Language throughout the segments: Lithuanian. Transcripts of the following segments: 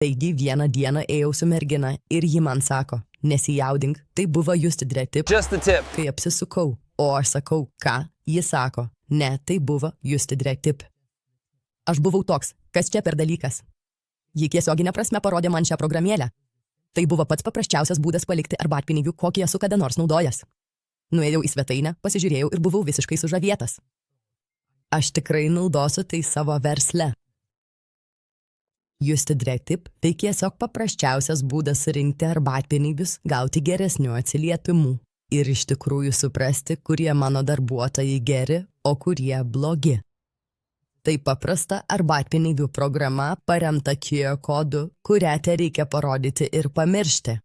Taigi vieną dieną ėjau su mergina ir ji man sako, nesijaudink, tai buvo Just Dread Tip. Just the tip. Kai apsisukau, o aš sakau, ką, ji sako, ne, tai buvo Just Dread Tip. Aš buvau toks, kas čia per dalykas. Ji tiesioginė prasme parodė man šią programėlę. Tai buvo pats paprasčiausias būdas palikti arbatpinigių, kokį esu kada nors naudojęs. Nuėjau į svetainę, pasižiūrėjau ir buvau visiškai sužavėtas. Aš tikrai naudosiu tai savo versle. Just Dread Tip tai tiesiog paprasčiausias būdas surinkti arbatpinigius, gauti geresnių atsiliepimų ir iš tikrųjų suprasti, kurie mano darbuotojai geri, o kurie blogi. Tai paprasta arbatpinigių programa paremta QR kodu, kurią tereikia parodyti ir pamiršti.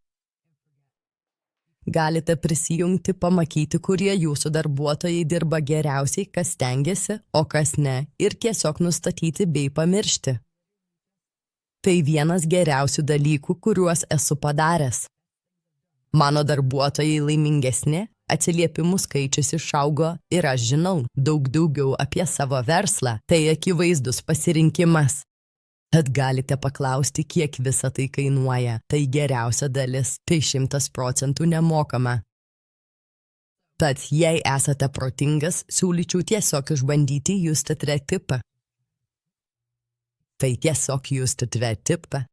Galite prisijungti, pamatyti, kurie jūsų darbuotojai dirba geriausiai, kas stengiasi, o kas ne, ir tiesiog nustatyti bei pamiršti. Tai vienas geriausių dalykų, kuriuos esu padaręs. Mano darbuotojai laimingesni, atsiliepimų skaičius išaugo ir aš žinau daug daugiau apie savo verslą, tai akivaizdus pasirinkimas. Tad galite paklausti, kiek visa tai kainuoja, tai geriausia dalis, tai 100% nemokama. Tad jei esate protingas, siūlyčiau tiesiog išbandyti Just Dread Tipą. Tai tiesiog Just Dread Tipą.